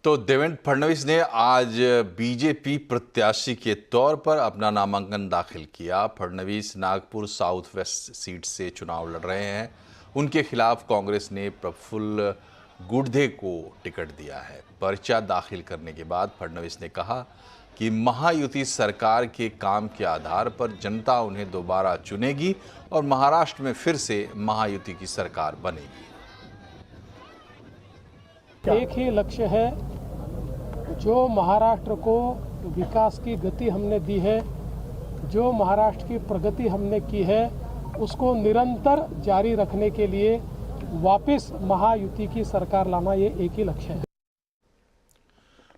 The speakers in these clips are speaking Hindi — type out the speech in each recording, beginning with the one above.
तो देवेंद्र फडणवीस ने आज बीजेपी प्रत्याशी के तौर पर अपना नामांकन दाखिल किया। Fadnavis Nagpur south west seat से चुनाव लड़ रहे हैं। उनके खिलाफ कांग्रेस ने प्रफुल्ल गुर्दे को टिकट दिया है। पर्चा दाखिल करने के बाद फडणवीस ने कहा कि महायुति सरकार के काम के आधार पर जनता उन्हें दोबारा चुनेगी और महाराष्ट्र में फिर से महायुति की सरकार बनेगी। एक ही लक्ष्य है, जो महाराष्ट्र को विकास की गति हमने दी है, जो महाराष्ट्र की प्रगति हमने की है, उसको निरंतर जारी रखने के लिए वापस महायुति की सरकार लाना, ये एक ही लक्ष्य है।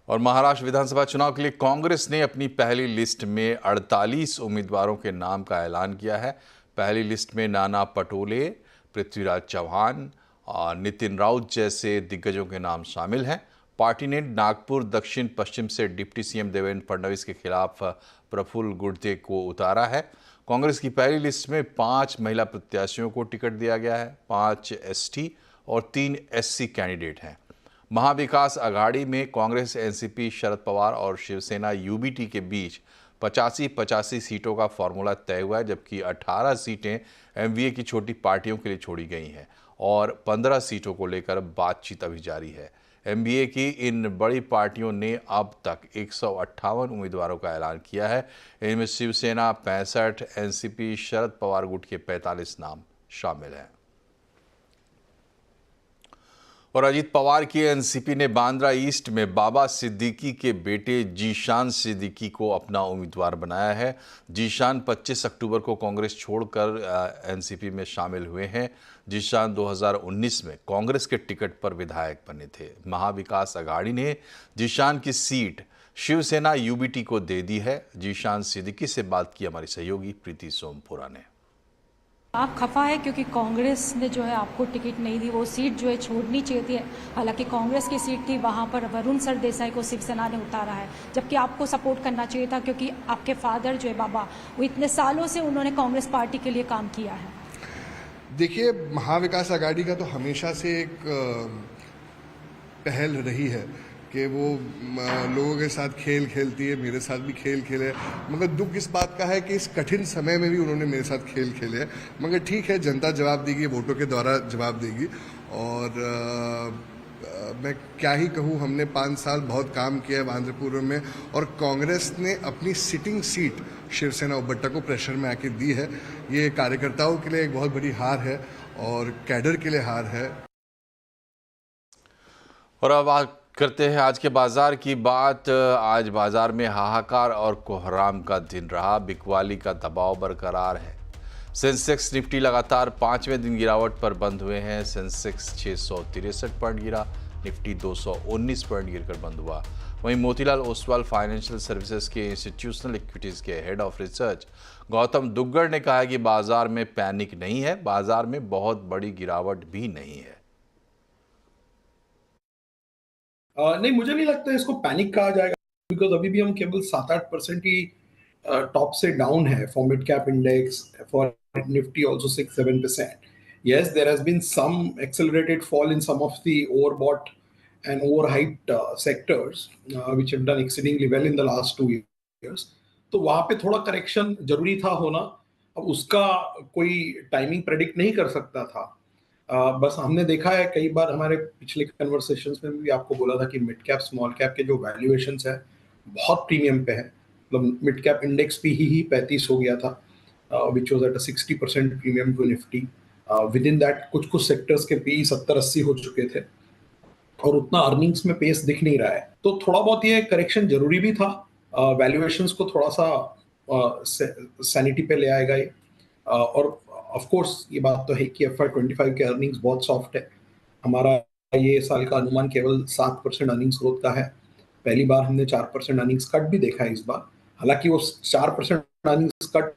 और महाराष्ट्र विधानसभा चुनाव के लिए कांग्रेस ने अपनी पहली लिस्ट में 48 उम्मीदवारों के नाम का ऐलान किया है। पहली लिस्ट में नाना पटोले, पृथ्वीराज चव्हाण और नितिन राउत जैसे दिग्गजों के नाम शामिल हैं। पार्टी ने नागपुर दक्षिण पश्चिम से डिप्टी सीएम देवेंद्र फडणवीस के खिलाफ प्रफुल्ल गुर्दे को उतारा है। कांग्रेस की पहली लिस्ट में 5 महिला प्रत्याशियों को टिकट दिया गया है। 5 एसटी और 3 एससी कैंडिडेट हैं। महाविकास अघाड़ी में कांग्रेस, एनसीपी, शरद पवार और शिवसेना यूबीटी के बीच 85-85 सीटों का फॉर्मूला तय हुआ है, जबकि 18 सीटें एमवीए की छोटी पार्टियों के लिए छोड़ी गई हैं और 15 सीटों को लेकर बातचीत अभी जारी है। एमवीए की इन बड़ी पार्टियों ने अब तक 158 उम्मीदवारों का ऐलान किया है। इनमें शिवसेना 65, एनसीपी, शरद पवार गुट के 45 नाम शामिल हैं। और अजीत पवार की एनसीपी ने बांद्रा ईस्ट में बाबा सिद्दीकी के बेटे जीशान सिद्दीकी को अपना उम्मीदवार बनाया है। जीशान 25 अक्टूबर को कांग्रेस छोड़कर एनसीपी में शामिल हुए हैं। जीशान 2019 में कांग्रेस के टिकट पर विधायक बने थे। महाविकास अघाड़ी ने जीशान की सीट शिवसेना यूबीटी को दे दी है। जीशान सिद्दीकी से बात की हमारी सहयोगी प्रीति सोमपुरा ने। आप खफा है क्योंकि कांग्रेस ने जो है आपको टिकट नहीं दी, वो सीट जो है छोड़नी चाहिए थी। हालांकि कांग्रेस की सीट थी, वहां पर वरुण सरदेसाई को शिवसेना ने उतारा है, जबकि आपको सपोर्ट करना चाहिए था क्योंकि आपके फादर जो है बाबा, वो इतने सालों से उन्होंने कांग्रेस पार्टी के लिए काम किया है। देखिए, महाविकास अघाड़ी का तो हमेशा से एक पहल रही है कि वो लोगों के साथ खेल खेलती है। मेरे साथ भी खेल खेले, मगर दुख इस बात का है कि इस कठिन समय में भी उन्होंने मेरे साथ खेल खेले। मगर ठीक है, जनता जवाब देगी, वोटों के द्वारा जवाब देगी। और मैं क्या ही कहूँ, हमने 5 साल बहुत काम किया है बांद्रापुर में, और कांग्रेस ने अपनी सिटिंग सीट शिवसेना उबट्टा को प्रेशर में आके दी है। ये कार्यकर्ताओं के लिए एक बहुत बड़ी हार है और कैडर के लिए हार है। और अब करते हैं आज के बाजार की बात। आज बाजार में हाहाकार और कोहराम का दिन रहा। बिकवाली का दबाव बरकरार है। सेंसेक्स निफ्टी लगातार 5वें दिन गिरावट पर बंद हुए हैं। सेंसेक्स 663 पॉइंट गिरा, निफ्टी 219 पॉइंट गिरकर बंद हुआ। वहीं मोतीलाल ओसवाल फाइनेंशियल सर्विसेज के इंस्टीट्यूशनल इक्विटीज के head of research Gautam Duggar ने कहा कि बाजार में पैनिक नहीं है, बाजार में बहुत बड़ी गिरावट भी नहीं है। नहीं, मुझे नहीं लगता इसको पैनिक कहा जाएगा, बिकॉज अभी भी हम केवल 7-8% ही टॉप से डाउन है for mid cap index, for Nifty also 6-7%. Yes, there has been some accelerated fall in some of the overbought and overhyped sectors which have done exceedingly well in the last 2 years. तो वहां पे थोड़ा करेक्शन जरूरी था होना। अब उसका कोई टाइमिंग प्रेडिक्ट नहीं कर सकता था। बस हमने देखा है कई बार, हमारे पिछले कन्वर्सेशंस में भी आपको बोला था कि मिड कैप स्मॉल कैप के जो वैल्यूएशंस है बहुत प्रीमियम पे है। मतलब मिड कैप इंडेक्स भी ही 35 हो गया था, which was at a 60% premium to Nifty. Within that कुछ सेक्टर्स के पी 70-80 हो चुके थे और उतना अर्निंग्स में पेस दिख नहीं रहा है। तो थोड़ा बहुत ये करेक्शन जरूरी भी था। वैल्यूएशंस को थोड़ा सा सैनिटी पे ले आएगा ये। और ऑफ कोर्स ये बात तो है कि FY25 के अर्निंग्स बहुत सॉफ्ट है। हमारा ये साल का अनुमान केवल 7% अर्निंग्स ग्रोथ का है। पहली बार हमने 4% अर्निंग्स कट भी देखा है इस बार। हालांकि वो 4% अर्निंग्स कट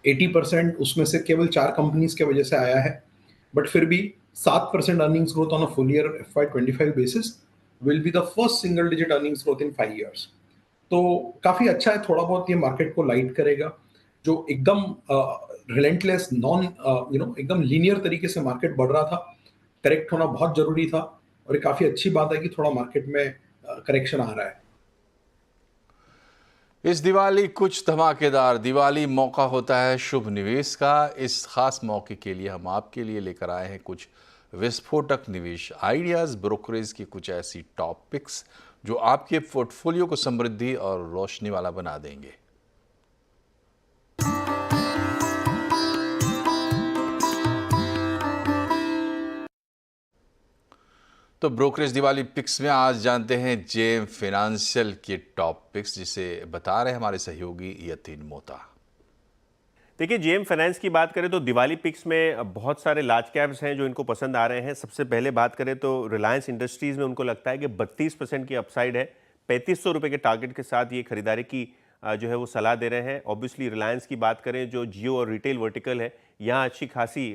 80% उसमें से केवल 4 कंपनीज के वजह से आया है, बट फिर भी 7% earnings growth on a full year FY25 basis will be the first single digit earnings growth in 5 years। तो काफी अच्छा है। थोड़ा बहुत ये मार्केट को लाइट करेगा। जो एकदम रिलेंटलेस एकदम लीनियर तरीके से मार्केट बढ़ रहा था, करेक्ट होना बहुत जरूरी था। और ये काफी अच्छी बात है कि थोड़ा मार्केट में करेक्शन आ रहा है। इस दिवाली कुछ धमाकेदार दिवाली मौका होता है शुभ निवेश का। इस खास मौके के लिए हम आपके लिए लेकर आए हैं कुछ विस्फोटक निवेश आइडियाज, ब्रोकरेज की कुछ ऐसी टॉप पिक्स जो आपके पोर्टफोलियो को समृद्धि और रोशनी वाला बना देंगे। तो ब्रोकरेज दिवाली पिक्स में आज जानते हैं जेएम फाइनेंशियल के टॉप पिक्स, जिसे बता रहे हैं हमारे सहयोगी यतीन मोता। देखिए, जेएम फाइनेंस की बात करें तो दिवाली पिक्स में बहुत सारे लार्ज कैप्स हैं जो इनको पसंद आ रहे हैं। सबसे पहले बात करें तो रिलायंस इंडस्ट्रीज में उनको लगता है कि 32% की अपसाइड है। 3500 रुपये के टारगेट के साथ ये खरीदारी की जो है वो सलाह दे रहे हैं। ऑब्वियसली रिलायंस की बात करें, जो जियो और रिटेल वर्टिकल है, यहाँ अच्छी खासी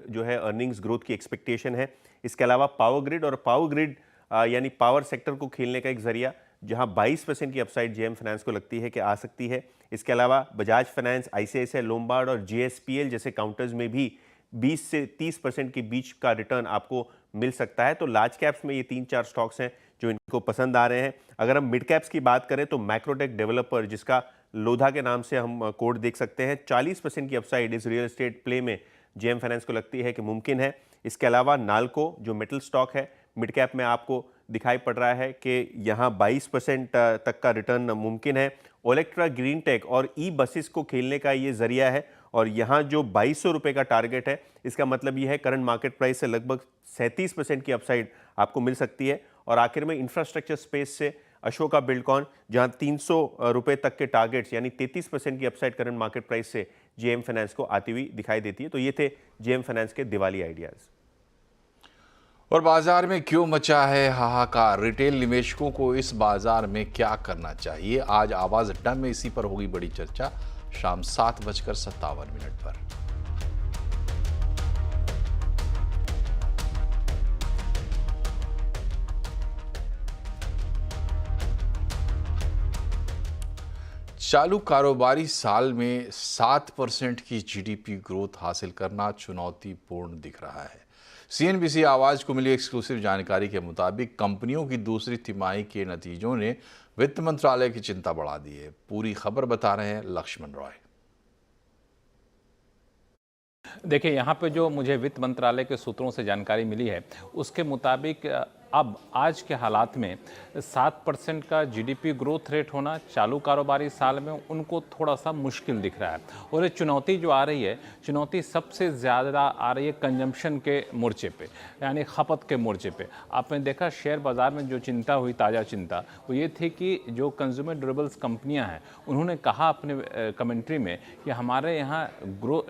जो है अर्निंग्स ग्रोथ की एक्सपेक्टेशन है। इसके अलावा पावर ग्रिड और पावर ग्रिड यानी पावर सेक्टर को खेलने का एक जरिया, जहां 22% की अपसाइड जेएम फाइनेंस को लगती है कि आ सकती है। इसके अलावा बजाज फाइनेंस, आईसीआईसीआई लोम्बार्ड और जीएसपीएल जैसे काउंटर्स में भी 20 से 30% के बीच का रिटर्न आपको मिल सकता है। तो लार्ज कैप्स में ये 3-4 स्टॉक्स हैं जो इनको पसंद आ रहे हैं। अगर हम मिड कैप्स की बात करें तो मैक्रोटेक डेवलपर, जिसका लोधा के नाम से हम कोड देख सकते हैं, 40% की अपसाइड इस रियल एस्टेट प्ले में जेएम फाइनेंस को लगती है कि मुमकिन है। इसके अलावा नाल्को जो मेटल स्टॉक है, मिड कैप में आपको दिखाई पड़ रहा है कि यहाँ 22% तक का रिटर्न मुमकिन है। ओलेक्ट्रा ग्रीन टेक और ई बसेस को खेलने का ये जरिया है और यहाँ जो 2200 रुपये का टारगेट है, इसका मतलब ये है करंट मार्केट प्राइस से लगभग 37% की अपसाइड आपको मिल सकती है। और आखिर में इंफ्रास्ट्रक्चर स्पेस से अशोका बिल्डकॉन, जहाँ 300 रुपये तक के टारगेट्स यानी 33% की अपसाइड करंट मार्केट प्राइस से जेएम फाइनेंस को आती हुई दिखाई देती है। तो ये थे जेएम फाइनेंस के दिवाली आइडियाज़। और बाजार में क्यों मचा है हाहाकार, रिटेल निवेशकों को इस बाजार में क्या करना चाहिए, आज आवाज अड्डा में इसी पर होगी बड़ी चर्चा शाम 7:57 पर। चालू कारोबारी साल में 7% की जीडीपी ग्रोथ हासिल करना चुनौतीपूर्ण दिख रहा है। सीएनबीसी आवाज को मिली एक्सक्लूसिव जानकारी के मुताबिक कंपनियों की दूसरी तिमाही के नतीजों ने वित्त मंत्रालय की चिंता बढ़ा दी है। पूरी खबर बता रहे हैं लक्ष्मण रॉय। देखिए, यहाँ पे जो मुझे वित्त मंत्रालय के सूत्रों से जानकारी मिली है, उसके मुताबिक अब आज के हालात में 7% का जीडीपी ग्रोथ रेट होना चालू कारोबारी साल में उनको थोड़ा सा मुश्किल दिख रहा है। और ये चुनौती जो आ रही है, चुनौती सबसे ज़्यादा आ रही है कंजम्पशन के मोर्चे पे, यानी खपत के मोर्चे पे। आपने देखा शेयर बाज़ार में जो चिंता हुई, ताज़ा चिंता, वो ये थी कि जो कंज्यूमर ड्यूरेबल्स कंपनियां हैं, उन्होंने कहा अपने कमेंट्री में कि हमारे यहाँ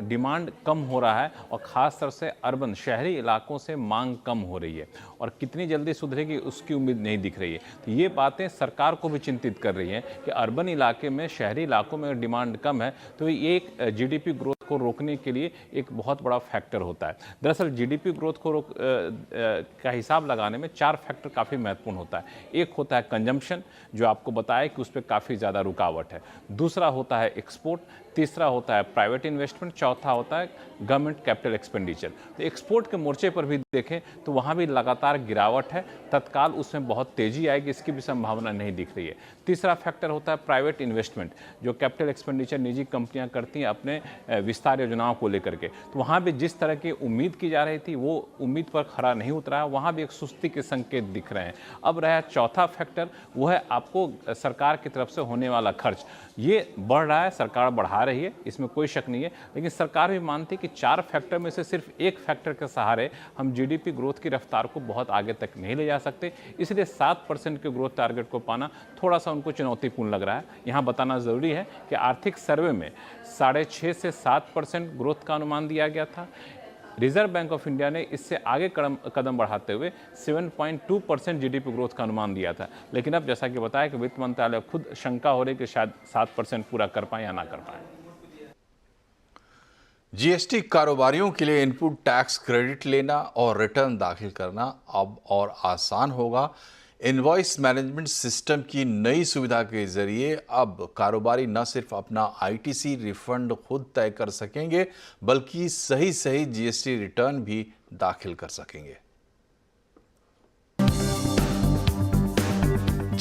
डिमांड कम हो रहा है और ख़ास तौर से अर्बन शहरी इलाकों से मांग कम हो रही है और कितनी जल्दी सुधरेगी उसकी उम्मीद नहीं दिख रही है। तो ये बातें सरकार को भी चिंतित कर रही हैं कि अर्बन इलाके में, शहरी इलाकों में डिमांड कम है, तो ये एक जीडीपी ग्रोथ को रोकने के लिए एक बहुत बड़ा फैक्टर होता है। दरअसल जीडीपी ग्रोथ को का हिसाब लगाने में 4 फैक्टर काफ़ी महत्वपूर्ण होता है। एक होता है कंजम्पशन, जो आपको बताया कि उस पर काफ़ी ज़्यादा रुकावट है। दूसरा होता है एक्सपोर्ट, तीसरा होता है प्राइवेट इन्वेस्टमेंट, चौथा होता है गवर्नमेंट कैपिटल एक्सपेंडिचर। तो एक्सपोर्ट के मोर्चे पर भी देखें तो वहाँ भी लगातार गिरावट है, तत्काल उसमें बहुत तेज़ी आएगी इसकी भी संभावना नहीं दिख रही है। तीसरा फैक्टर होता है प्राइवेट इन्वेस्टमेंट, जो कैपिटल एक्सपेंडिचर निजी कंपनियां करती हैं अपने विस्तार योजनाओं को लेकर के। तो वहाँ भी जिस तरह की उम्मीद की जा रही थी वो उम्मीद पर खरा नहीं उतरा है, वहाँ भी एक सुस्ती के संकेत दिख रहे हैं। अब रहा चौथा फैक्टर, वो है आपको सरकार की तरफ से होने वाला खर्च। ये बढ़ रहा है, सरकार बढ़ा रही है, इसमें कोई शक नहीं है, लेकिन सरकार भी मानती है कि 4 फैक्टर में से सिर्फ एक फैक्टर के सहारे हम जीडीपी ग्रोथ की रफ्तार को बहुत आगे तक नहीं ले जा सकते। इसलिए 7% के ग्रोथ टारगेट को पाना थोड़ा सा उनको चुनौतीपूर्ण लग रहा है। यहाँ बताना ज़रूरी है कि आर्थिक सर्वे में 6.5 से 7% ग्रोथ का अनुमान दिया गया था। रिजर्व बैंक ऑफ इंडिया ने इससे आगे कदम बढ़ाते हुए 7.2% जीडीपी ग्रोथ का अनुमान दिया था, लेकिन अब जैसा कि बताया कि वित्त मंत्रालय खुद शंका हो रही है कि शायद 7% पूरा कर पाए या ना कर पाए। जीएसटी कारोबारियों के लिए इनपुट टैक्स क्रेडिट लेना और रिटर्न दाखिल करना अब और आसान होगा। इनवॉइस मैनेजमेंट सिस्टम की नई सुविधा के जरिए अब कारोबारी न सिर्फ अपना आईटीसी रिफंड खुद तय कर सकेंगे, बल्कि सही जीएसटी रिटर्न भी दाखिल कर सकेंगे।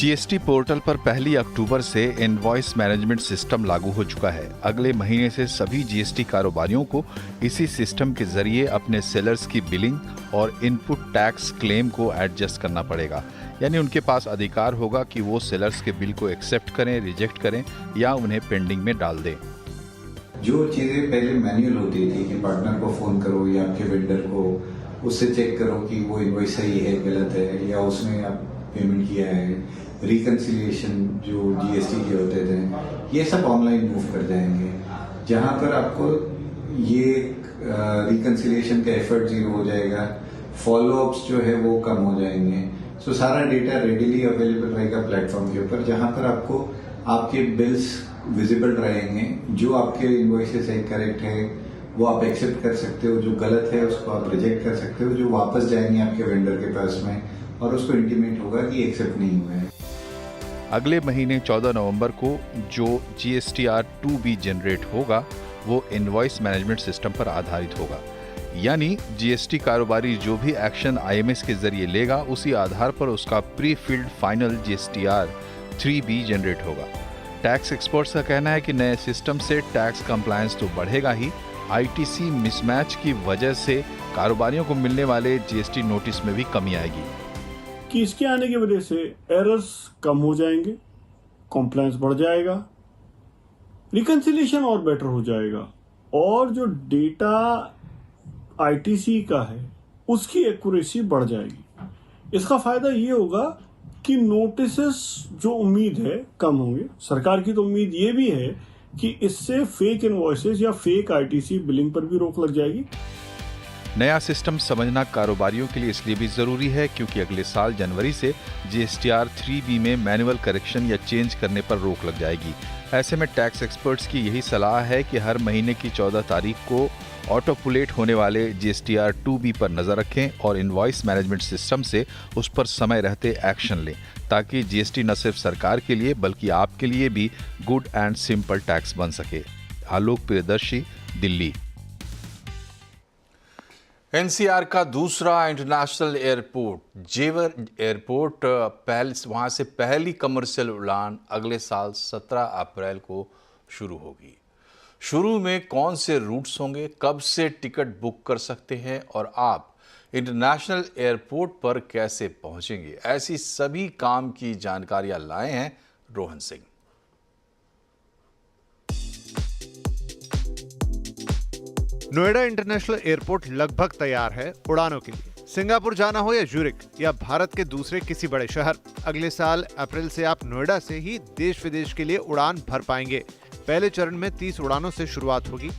जीएसटी पोर्टल पर 1 अक्टूबर से इनवॉइस मैनेजमेंट सिस्टम लागू हो चुका है। अगले महीने से सभी जीएसटी कारोबारियों को इसी सिस्टम के जरिए अपने सेलर्स की बिलिंग और इनपुट टैक्स क्लेम को एडजस्ट करना पड़ेगा। यानी उनके पास अधिकार होगा कि वो सेलर्स के बिल को एक्सेप्ट करें, रिजेक्ट करें या उन्हें पेंडिंग में डाल दें। जो चीजें पहले मैन्युअल होती थी कि पार्टनर को फोन करो या आपके वेंडर को, उससे चेक करो कि वो इनवॉइस सही है, गलत है, या उसने आप पेमेंट किया है, रिकंसिलिएशन जो जीएसटी के होते थे, ये सब ऑनलाइन मूव कर जाएंगे, जहां पर आपको ये रिकंसिलिएशन का एफर्ट जीरो हो जाएगा, फॉलोअप्स जो है वो कम हो जाएंगे। सो सारा डेटा रेडिली अवेलेबल रहेगा प्लेटफॉर्म के ऊपर, जहां पर आपको आपके बिल्स विजिबल रहेंगे। जो आपके इनवॉइसेस है करेक्ट है वो आप एक्सेप्ट कर सकते हो, जो गलत है उसको आप रिजेक्ट कर सकते हो, जो वापस जाएंगे आपके वेंडर के पास में और उसको इंटीमेट होगा कि एक्सेप्ट नहीं हुआ है। अगले महीने 14 नवंबर को जो GSTR 2B जनरेट होगा वो इनवॉइस मैनेजमेंट सिस्टम पर आधारित होगा। यानी जीएसटी कारोबारी जो भी एक्शन IMS के जरिए लेगा उसी आधार पर उसका pre filled final GSTR 3B generate होगा। टैक्स एक्सपर्ट्स का कहना है कि नए सिस्टम से टैक्स कंप्लायंस तो बढ़ेगा ही, ITC मिसमैच की वजह से कारोबारियों को मिलने वाले GST नोटिस में भी कमी आएगी। कि इसके आने की वजह से एरर्स कम हो जाएंगे, कॉम्प्लायंस बढ़ जाएगा, रिकंसिलिएशन और बेटर हो जाएगा और जो डेटा ITC का है उसकी एक्यूरेसी बढ़ जाएगी। इसका फायदा ये होगा कि नोटिसेस जो उम्मीद है कम होंगे। सरकार की तो उम्मीद ये भी है कि इससे फेक इनवॉइसेस या फेक ITC बिलिंग पर भी रोक लग जाएगी। नया सिस्टम समझना कारोबारियों के लिए इसलिए भी जरूरी है क्योंकि अगले साल जनवरी से GSTR 3B में मैनुअल करेक्शन या चेंज करने पर रोक लग जाएगी। ऐसे में टैक्स एक्सपर्ट्स की यही सलाह है कि हर महीने की 14 तारीख को ऑटोपुलेट होने वाले GSTR 2B पर नजर रखें और इनवॉइस मैनेजमेंट सिस्टम से उस पर समय रहते एक्शन लें, ताकि GST न सिर्फ सरकार के लिए बल्कि आपके लिए भी गुड एंड सिंपल टैक्स बन सके। आलोक प्रियदर्शी, दिल्ली। NCR का दूसरा इंटरनेशनल एयरपोर्ट जेवर एयरपोर्ट वहाँ से पहली कमर्शियल उड़ान अगले साल 17 अप्रैल को शुरू होगी। शुरू में कौन से रूट्स होंगे, कब से टिकट बुक कर सकते हैं और आप इंटरनेशनल एयरपोर्ट पर कैसे पहुंचेंगे, ऐसी सभी काम की जानकारियां लाए हैं रोहन सिंह। नोएडा इंटरनेशनल एयरपोर्ट लगभग तैयार है उड़ानों के लिए। सिंगापुर जाना हो या ज्यूरिख या भारत के दूसरे किसी बड़े शहर, अगले साल अप्रैल से आप नोएडा से ही देश विदेश के लिए उड़ान भर पाएंगे। पहले चरण में 30 उड़ानों से शुरुआत होगी।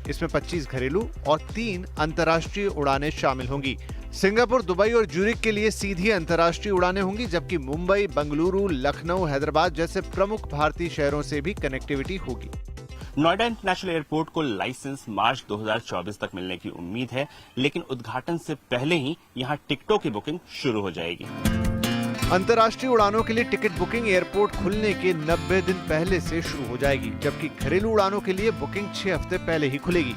इसमें 25 घरेलू और 3 अंतर्राष्ट्रीय उड़ानें शामिल होंगी। सिंगापुर, दुबई और ज्यूरिख के लिए सीधी अंतर्राष्ट्रीय उड़ानें होंगी, जबकि मुंबई, बेंगलुरु, लखनऊ, हैदराबाद जैसे प्रमुख भारतीय शहरों से भी कनेक्टिविटी होगी। नोएडा इंटरनेशनल एयरपोर्ट को लाइसेंस मार्च 2024 तक मिलने की उम्मीद है, लेकिन उद्घाटन से पहले ही यहां टिकटों की बुकिंग शुरू हो जाएगी। अंतर्राष्ट्रीय उड़ानों के लिए टिकट बुकिंग एयरपोर्ट खुलने के 90 दिन पहले से शुरू हो जाएगी, जबकि घरेलू उड़ानों के लिए बुकिंग 6 हफ्ते पहले ही खुलेगी।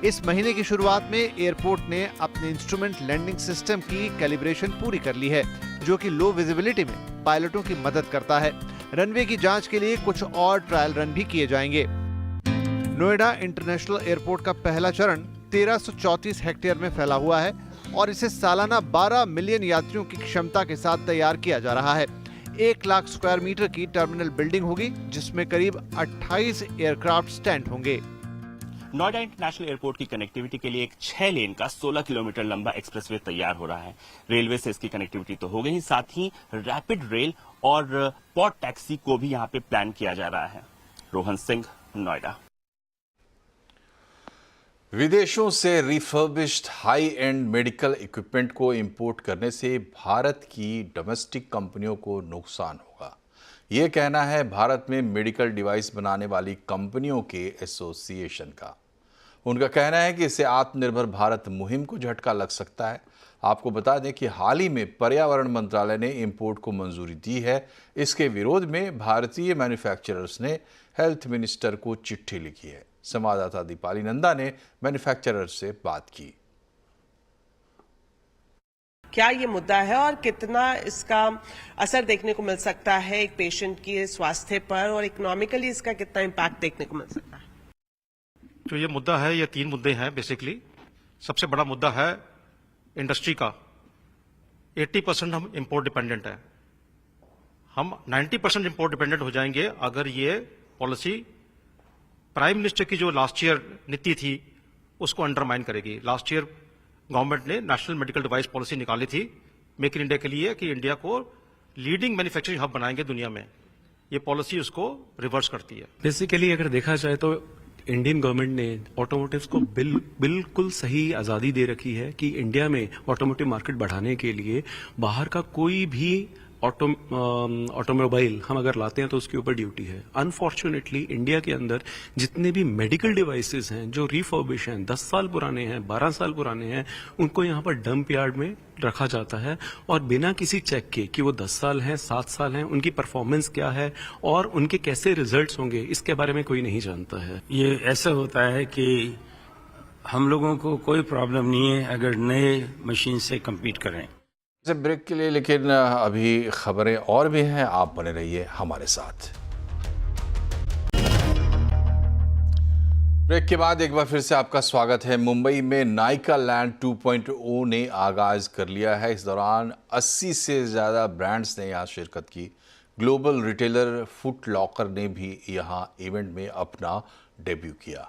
इस महीने की शुरुआत में एयरपोर्ट ने अपने इंस्ट्रूमेंट लैंडिंग सिस्टम की कैलिब्रेशन पूरी कर ली है, जो कि लो विजिबिलिटी में पायलटों की मदद करता है। रनवे की जांच के लिए कुछ और ट्रायल रन भी किए जाएंगे। नोएडा इंटरनेशनल एयरपोर्ट का पहला चरण 1334 हेक्टेयर में फैला हुआ है और इसे सालाना 12 मिलियन यात्रियों की क्षमता के साथ तैयार किया जा रहा है। 1 लाख स्क्वायर मीटर की टर्मिनल बिल्डिंग होगी, जिसमें करीब 28 एयरक्राफ्ट स्टैंड होंगे। नोएडा इंटरनेशनल एयरपोर्ट की कनेक्टिविटी के लिए एक 6 लेन का 16 किलोमीटर लंबा एक्सप्रेसवे तैयार हो रहा है। रेलवे से इसकी कनेक्टिविटी तो हो गई ही, साथ ही रैपिड रेल और पॉड टैक्सी को भी यहाँ पे प्लान किया जा रहा है। रोहन सिंह, नोएडा। विदेशों से refurbished high and medical equipment को इंपोर्ट करने से भारत की डोमेस्टिक कंपनियों को नुकसान होगा। ये कहना है भारत में मेडिकल डिवाइस बनाने वाली कंपनियों के एसोसिएशन का। उनका कहना है कि इससे आत्मनिर्भर भारत मुहिम को झटका लग सकता है। आपको बता दें कि हाल ही में पर्यावरण मंत्रालय ने इंपोर्ट को मंजूरी दी है। इसके विरोध में भारतीय मैन्युफैक्चरर्स ने हेल्थ मिनिस्टर को चिट्ठी लिखी है। संवाददाता दीपाली नंदा ने मैन्युफैक्चरर्स से बात की। क्या ये मुद्दा है और कितना इसका असर देखने को मिल सकता है एक पेशेंट के स्वास्थ्य पर, और इकोनॉमिकली इसका कितना इम्पैक्ट देखने को मिल सकता है? जो ये मुद्दा है, ये 3 मुद्दे हैं बेसिकली। सबसे बड़ा मुद्दा है इंडस्ट्री का। 80% हम इंपोर्ट डिपेंडेंट है। हम 90% इंपोर्ट डिपेंडेंट हो जाएंगे अगर ये पॉलिसी प्राइम मिनिस्टर की जो लास्ट ईयर नीति थी उसको अंडरमाइन करेगी। लास्ट ईयर गवर्नमेंट ने नेशनल मेडिकल डिवाइस पॉलिसी निकाली थी मेक इन इंडिया के लिए कि इंडिया को लीडिंग मैन्युफैक्चरिंग हब बनाएंगे दुनिया में। ये पॉलिसी उसको रिवर्स करती है। बेसिकली अगर देखा जाए तो इंडियन गवर्नमेंट ने ऑटोमोटिव्स को बिल्कुल सही आज़ादी दे रखी है कि इंडिया में ऑटोमोटिव मार्केट बढ़ाने के लिए बाहर का कोई भी ऑटोमोबाइल हम अगर लाते हैं तो उसके ऊपर ड्यूटी है। अनफॉर्चुनेटली इंडिया के अंदर जितने भी मेडिकल डिवाइसेस हैं जो रिफर्बिश हैं, 10 साल पुराने हैं, 12 साल पुराने हैं, उनको यहाँ पर डंप यार्ड में रखा जाता है और बिना किसी चेक के कि वो 10 साल हैं, 7 साल हैं, उनकी परफॉर्मेंस क्या है और उनके कैसे रिजल्ट्स होंगे, इसके बारे में कोई नहीं जानता है। ये ऐसा होता है कि हम लोगों को कोई प्रॉब्लम नहीं है अगर नए मशीन से कम्पीट करें। ब्रेक के लिए, लेकिन अभी खबरें और भी हैं, आप बने रहिए हमारे साथ। ब्रेक के बाद एक बार फिर से आपका स्वागत है। मुंबई में नायका लैंड 2.0 ने आगाज कर लिया है। इस दौरान 80 से ज़्यादा ब्रांड्स ने यहाँ शिरकत की। ग्लोबल रिटेलर फुट लॉकर ने भी यहाँ इवेंट में अपना डेब्यू किया।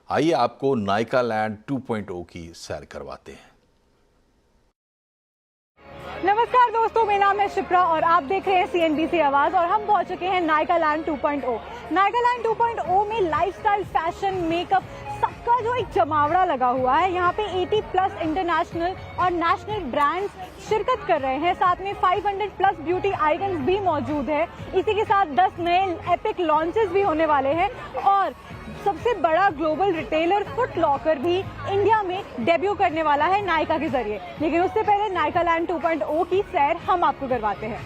आइए आपको नायका लैंड 2.0 की सैर करवाते हैं। नमस्कार दोस्तों, मेरा नाम है शिप्रा और आप देख रहे हैं CNBC आवाज और हम पहुंच चुके हैं नायका लैंड 2.0। नायका लैंड 2.0 में लाइफस्टाइल, फैशन, मेकअप सबका जो एक जमावड़ा लगा हुआ है। यहाँ पे 80+ इंटरनेशनल और नेशनल ब्रांड्स शिरकत कर रहे हैं। साथ में 500+ ब्यूटी आइकन्स भी मौजूद है। इसी के साथ 10 नए एपिक लॉन्चेस भी होने वाले हैं और सबसे बड़ा ग्लोबल रिटेलर फुट लॉकर भी इंडिया में डेब्यू करने वाला है नायका के जरिए। लेकिन उससे पहले नायका लैंड 2.0 की सैर हम आपको करवाते हैं।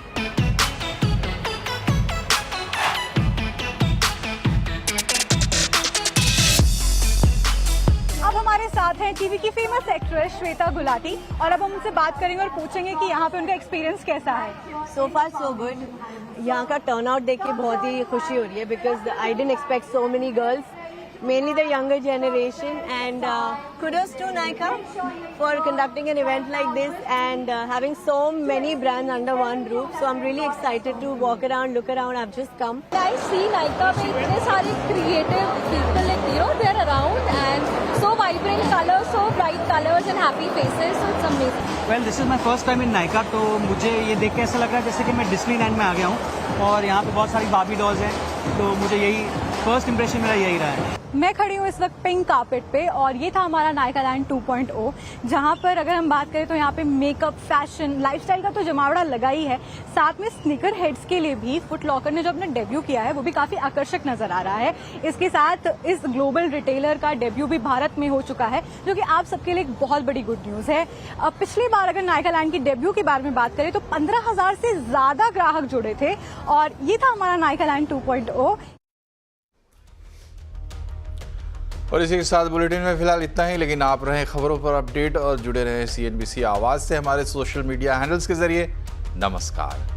अब हमारे साथ हैं टीवी की फेमस एक्ट्रेस श्वेता गुलाटी और अब हम उनसे बात करेंगे और पूछेंगे कि यहाँ पे उनका एक्सपीरियंस कैसा है। सो फार सो गुड। यहाँ का टर्नआउट देख के बहुत ही खुशी हो रही है because I didn't expect so many girls, mainly the younger generation, and kudos to Nykaa for conducting an event like this and having so many brands under one roof. So I'm really excited to walk around, look around. I've just come. I see Nykaa में इतने सारे creative people, you know, they're around and so vibrant colors, so bright colors and happy faces. So it's amazing. Well, this is my first time in Nykaa, तो मुझे ये देख के ऐसा लग रहा है जैसे कि मैं डिज्नीलैंड में आ गया हूँ और यहाँ पे बहुत सारी बार्बी डॉल्स हैं, तो मुझे यही फर्स्ट इंप्रेशन मेरा यही रहा है। मैं खड़ी हूँ इस वक्त पिंक कार्पेट पे और ये था हमारा नायका लैंड 2.0, जहाँ पर अगर हम बात करें तो यहाँ पे मेकअप, फैशन, लाइफस्टाइल का तो जमावड़ा लगा ही है। साथ में स्नीकर हेड्स के लिए भी फुट लॉकर ने जो अपना डेब्यू किया है वो भी काफी आकर्षक नजर आ रहा है। इसके साथ इस ग्लोबल रिटेलर का डेब्यू भी भारत में हो चुका है, जो कि आप सबके लिए एक बहुत बड़ी गुड न्यूज है। पिछली बार अगर नायका लैंड की डेब्यू के बारे में बात करें तो 15,000 से ज्यादा ग्राहक जुड़े थे और ये था हमारा नायका लैंड 2.0। और इसी के साथ बुलेटिन में फिलहाल इतना ही, लेकिन आप रहें खबरों पर अपडेट और जुड़े रहें CNBC आवाज़ से हमारे सोशल मीडिया हैंडल्स के जरिए। नमस्कार।